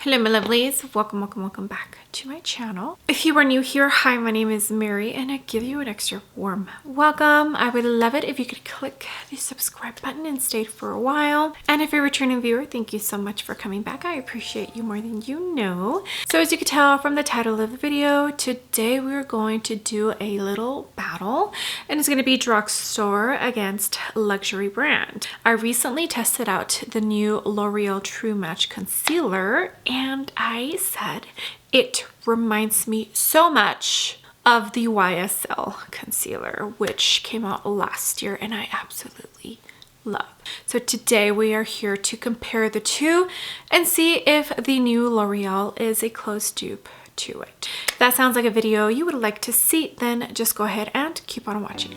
Hello my lovelies, welcome back to my channel. If you are new here, hi, my name is Mary and I give you an extra warm welcome. I would love it if you could click the subscribe button and stay for a while. And if you're a returning viewer, thank you so much for coming back. I appreciate you more than you know. So as you can tell from the title of the video, today we're going to do a little battle and it's going to be Drugstore against luxury brand. I recently tested out the new Loreal True Match Concealer and I said it reminds me so much of the YSL concealer, which came out last year and I absolutely love. So today we are here to compare the two and see if the new L'Oreal is a close dupe to it. If that sounds like a video you would like to see, then just go ahead and keep on watching.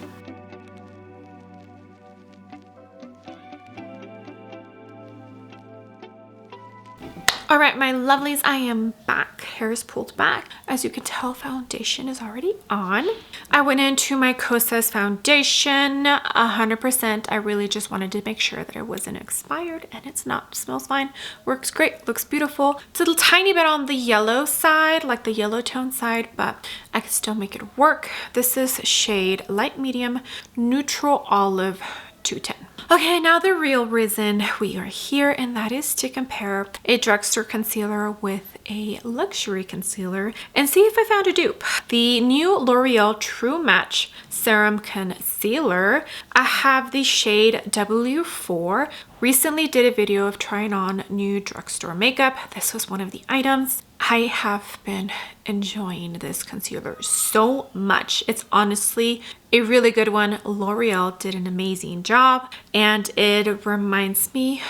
All right, my lovelies, I am back. Hair is pulled back. As you can tell, foundation is already on. I went into my Kosas foundation 100%. I really just wanted to make sure that it wasn't expired, and it's not. Smells fine, works great, looks beautiful. It's a little tiny bit on the yellow side, like the yellow tone side, but I can still make it work. This is shade light medium neutral olive 210. Okay, now the real reason we are here, and that is to compare a drugstore concealer with a luxury concealer and see if I found a dupe. The new L'Oreal True Match Serum Concealer, I have the shade W4. Recently did a video of trying on new drugstore makeup. This was one of the items. I have been enjoying this concealer so much. It's honestly a really good one. L'Oreal did an amazing job and it reminds me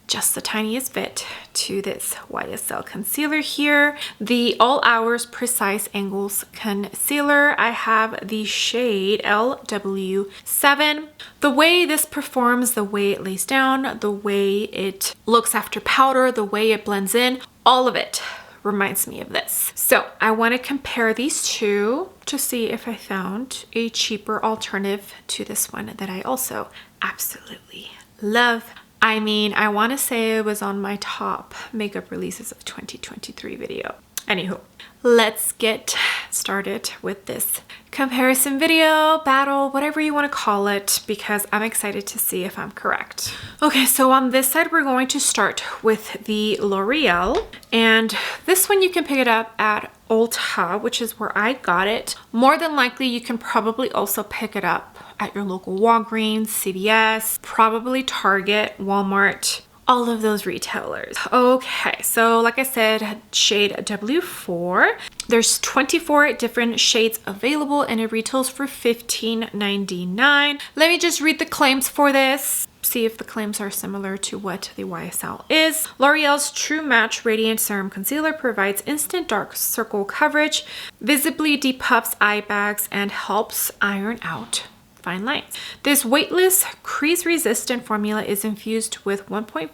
just the tiniest bit to this YSL concealer here. The All Hours Precise Angles Concealer. I have the shade LW7. The way this performs, the way it lays down, the way it looks after powder, the way it blends in, all of it reminds me of this. So I want to compare these two to see if I found a cheaper alternative to this one that I also absolutely love. I mean, I want to say it was on my top makeup releases of 2023 video. Anywho, let's get started with this comparison video, battle, whatever you want to call it, because I'm excited to see if I'm correct. Okay, so on this side, we're going to start with the L'Oreal, and this one you can pick it up at Ulta, which is where I got it. More than likely, you can probably also pick it up at your local Walgreens, CVS, probably Target, Walmart, all of those retailers. Okay, so like I said, shade W4. There's 24 different shades available and it retails for $15.99. Let me just read the claims for this. See if the claims are similar to what the YSL is. L'Oreal's True Match Radiant Serum Concealer provides instant dark circle coverage, visibly depuffs eye bags, and helps iron out fine lines. This weightless, crease-resistant formula is infused with 1.5%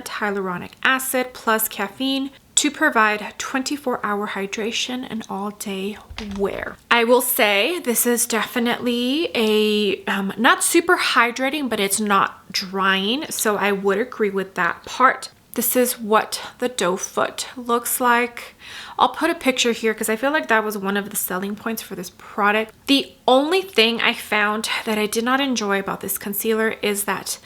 hyaluronic acid plus caffeine to provide 24-hour hydration and all-day wear. I will say this is definitely a not super hydrating, but it's not drying, so I would agree with that part. This is what the doe foot looks like. I'll put a picture here because I feel like that was one of the selling points for this product. The only thing I found that I did not enjoy about this concealer is that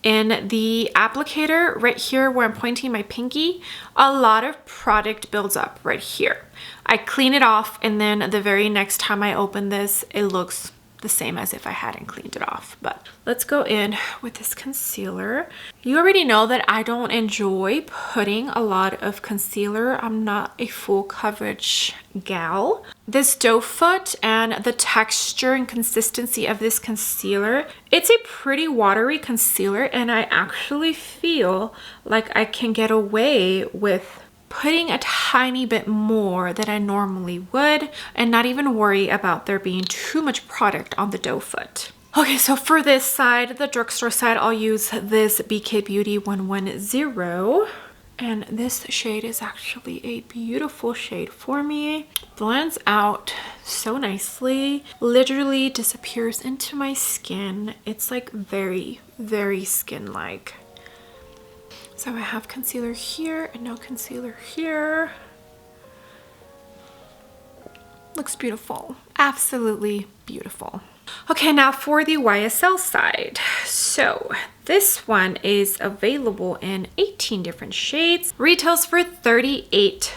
in the applicator right here where I'm pointing my pinky, a lot of product builds up right here. I clean it off and then the very next time I open this, it looks the same as if I hadn't cleaned it off. But let's go in with this concealer. You already know that I don't enjoy putting a lot of concealer. I'm not a full coverage gal. This doe foot and the texture and consistency of this concealer, it's a pretty watery concealer and I actually feel like I can get away with putting a tiny bit more than I normally would and not even worry about there being too much product on the doe foot. Okay, so for this side, the drugstore side, I'll use this BK Beauty 110. And this shade is actually a beautiful shade for me. Blends out so nicely. Literally disappears into my skin. It's like very, very skin-like. So I have concealer here and no concealer here. Looks beautiful. Absolutely beautiful. Okay, now for the YSL side. So this one is available in 18 different shades. Retails for $38.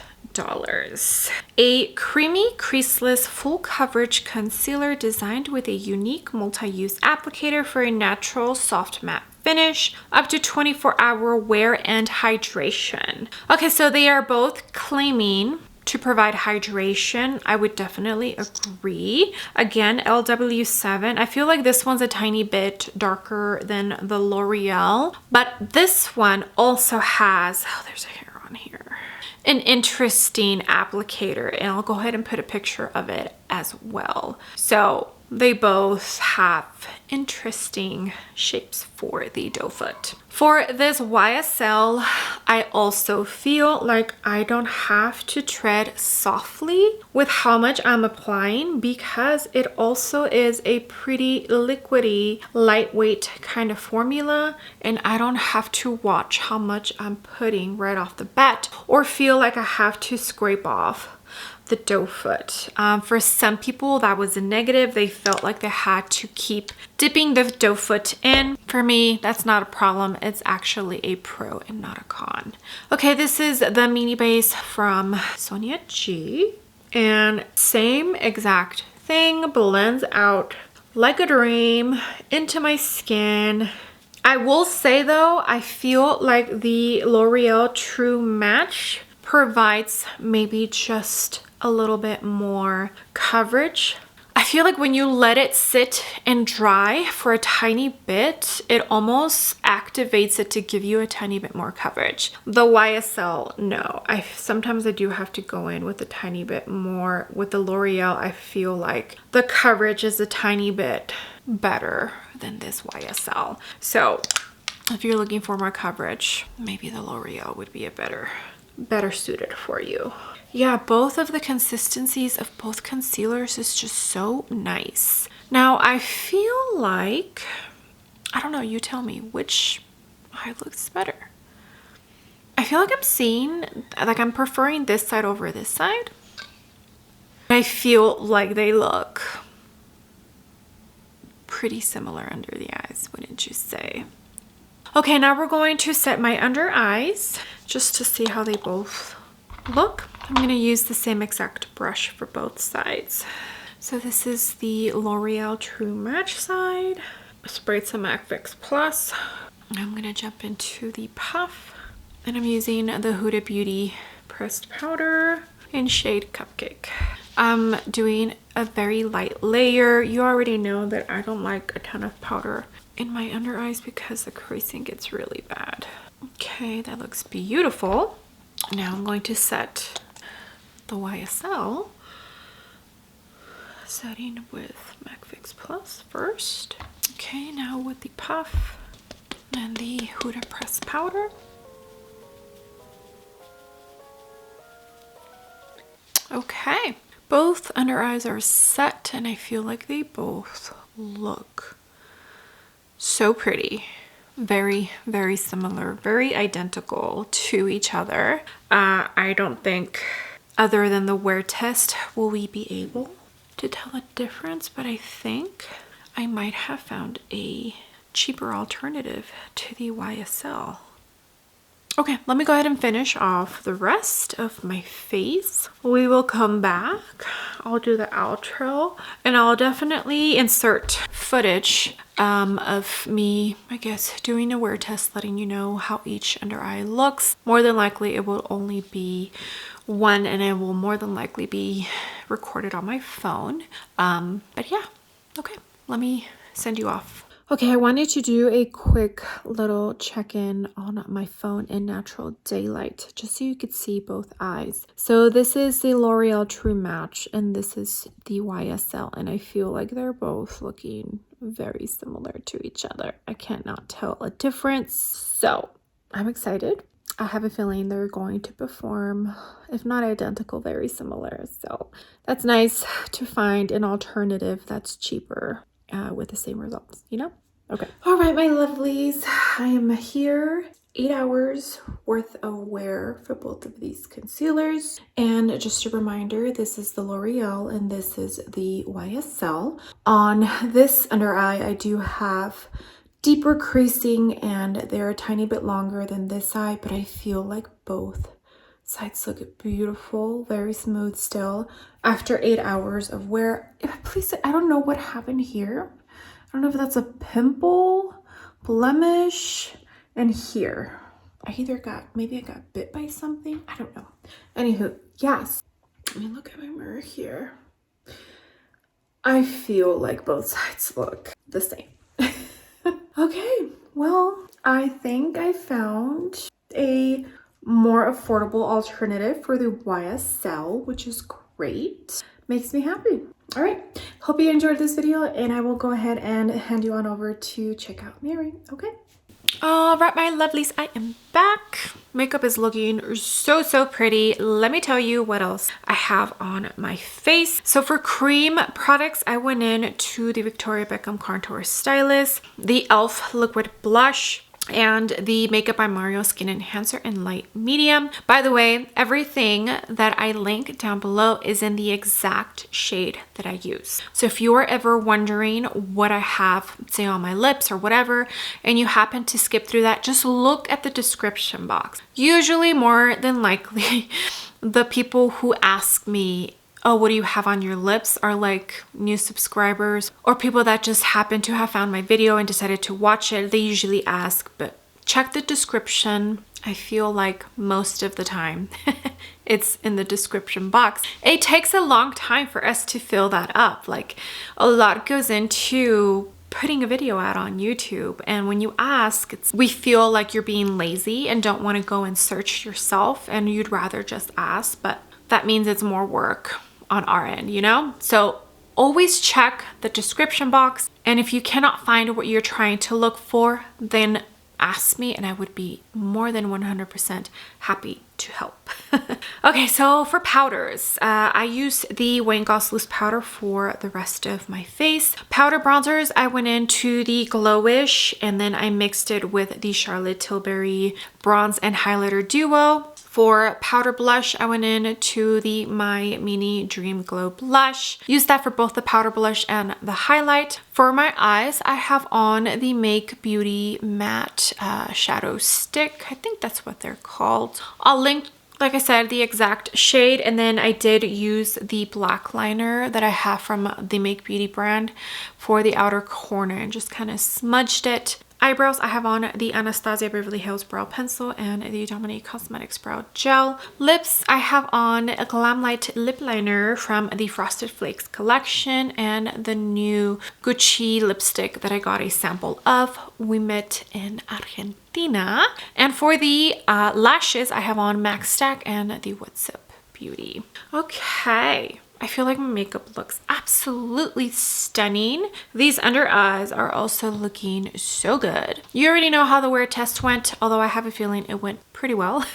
A creamy, creaseless, full coverage concealer designed with a unique multi-use applicator for a natural, soft matte finish, up to 24-hour wear and hydration. Okay, so they are both claiming to provide hydration. I would definitely agree. Again, LW7. I feel like this one's a tiny bit darker than the L'Oreal, but this one also has, oh, there's a hair on here, an interesting applicator, and I'll go ahead and put a picture of it as well. So they both have interesting shapes for the doe foot. For this YSL, I also feel like I don't have to tread softly with how much I'm applying, because it also is a pretty liquidy, lightweight kind of formula, and I don't have to watch how much I'm putting right off the bat or feel like I have to scrape off the doe foot. For some people that was a negative. They felt like they had to keep dipping the doe foot in. For me, that's not a problem. It's actually a pro and not a con. Okay, this is the mini base from Sonia G, and same exact thing, blends out like a dream into my skin. I will say though, I feel like the L'Oreal True Match provides maybe just a little bit more coverage. I feel like when you let it sit and dry for a tiny bit, it almost activates it to give you a tiny bit more coverage. The YSL, no. Sometimes I do have to go in with a tiny bit more. With the L'Oreal, I feel like the coverage is a tiny bit better than this YSL. So if you're looking for more coverage, maybe the L'Oreal would be a better suited for you. Yeah, both of the consistencies of both concealers is just so nice. Now I feel like, I don't know, you tell me which eye looks better. I feel like I'm seeing, like I'm preferring this side over this side. I feel like they look pretty similar under the eyes, wouldn't you say? Okay, now we're going to set my under eyes just to see how they both look. I'm going to use the same exact brush for both sides. So this is the L'Oreal True Match side. Sprayed some MAC Fix Plus. I'm going to jump into the puff, and I'm using the Huda Beauty pressed powder in shade Cupcake. I'm doing a very light layer. You already know that I don't like a ton of powder in my under eyes because the creasing gets really bad. Okay, that looks beautiful. Now I'm going to set the YSL, setting with MAC Fix Plus first. Okay, now with the puff and the Huda pressed powder. Okay, both under eyes are set, and I feel like they both look so pretty. Very, very similar, very identical to each other. I don't think, other than the wear test, will we be able to tell a difference, but I think I might have found a cheaper alternative to the YSL. Okay, let me go ahead and finish off the rest of my face. We will come back. I'll do the outro, and I'll definitely insert footage of me, I guess, doing a wear test, letting you know how each under eye looks. More than likely, it will only be one, and it will more than likely be recorded on my phone. But yeah, okay, let me send you off. Okay, I wanted to do a quick little check-in on my phone in natural daylight, just so you could see both eyes. So this is the L'Oreal True Match, and this is the YSL, and I feel like they're both looking very similar to each other. I cannot tell a difference. So I'm excited. I have a feeling they're going to perform, if not identical, very similar. So that's nice to find an alternative that's cheaper with the same results, you know? Okay. All right, my lovelies, I am here 8 hours worth of wear for both of these concealers. And just a reminder, this is the L'Oreal and this is the YSL. On this under eye, I do have deeper creasing and they're a tiny bit longer than this eye, but I feel like both sides look beautiful, very smooth still after 8 hours of wear. Please, I don't know what happened here. I don't know if that's a pimple, blemish, and here. Maybe I got bit by something. I don't know. Anywho, yes. Let me look at my mirror here. I feel like both sides look the same. Okay, well, I think I found a more affordable alternative for the YSL, which is great. Makes me happy. All right, hope you enjoyed this video, and I will go ahead and hand you on over to check out Mary, okay? All right, my lovelies, I am back. Makeup is looking so pretty. Let me tell you what else I have on my face. So for cream products, I went in to the Victoria Beckham Contour Stylist, the e.l.f. Liquid Blush, and the Makeup by Mario Skin Enhancer in light medium. By the way, everything that I link down below is in the exact shade that I use. So if you are ever wondering what I have, say on my lips or whatever, and you happen to skip through that, just look at the description box. Usually, more than likely, the people who ask me, oh, what do you have on your lips, are like new subscribers or people that just happen to have found my video and decided to watch it. They usually ask, but check the description. I feel like most of the time it's in the description box. It takes a long time for us to fill that up. Like, a lot goes into putting a video out on YouTube, and when you ask, we feel like you're being lazy and don't want to go and search yourself, and you'd rather just ask, but that means it's more work on our end, you know? So always check the description box, and if you cannot find what you're trying to look for, then ask me and I would be more than 100% happy to help. Okay, so for powders, I use the Wayne Goss loose powder for the rest of my face. Powder bronzers, I went into the Glowish and then I mixed it with the Charlotte Tilbury Bronze and Highlighter Duo. For powder blush, I went in to the My Mini Dream Glow Blush. Used that for both the powder blush and the highlight. For my eyes, I have on the Make Beauty Matte Shadow Stick. I think that's what they're called. I'll link, like I said, the exact shade, and then I did use the black liner that I have from the Make Beauty brand for the outer corner and just kind of smudged it. Eyebrows, I have on the Anastasia Beverly Hills Brow Pencil and the Dominique Cosmetics Brow Gel. Lips, I have on a Glamlite Lip Liner from the Frosted Flakes collection and the new Gucci lipstick that I got a sample of. We met in Argentina. And for the lashes, I have on Max Stack and the What's Up Beauty. Okay. I feel like my makeup looks absolutely stunning. These under eyes are also looking so good. You already know how the wear test went, although I have a feeling it went pretty well.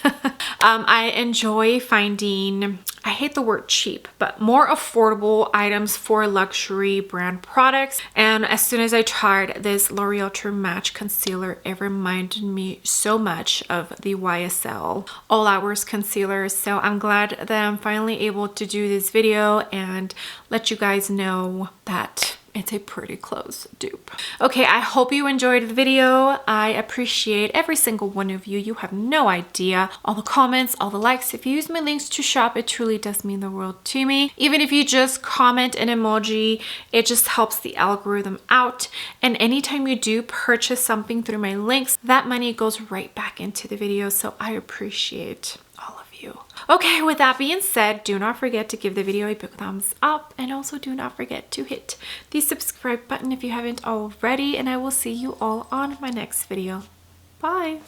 I enjoy finding, I hate the word cheap, but more affordable items for luxury brand products. And as soon as I tried this L'Oreal True Match Concealer, it reminded me so much of the YSL All Hours Concealer. So I'm glad that I'm finally able to do this video and let you guys know that it's a pretty close dupe. Okay, I hope you enjoyed the video. I appreciate every single one of you. You have no idea. All the comments, all the likes. If you use my links to shop, it truly does mean the world to me. Even if you just comment an emoji, it just helps the algorithm out. And anytime you do purchase something through my links, that money goes right back into the video. So I appreciate all of you. Okay, with that being said, do not forget to give the video a big thumbs up, and also do not forget to hit the subscribe button if you haven't already, and I will see you all on my next video. Bye!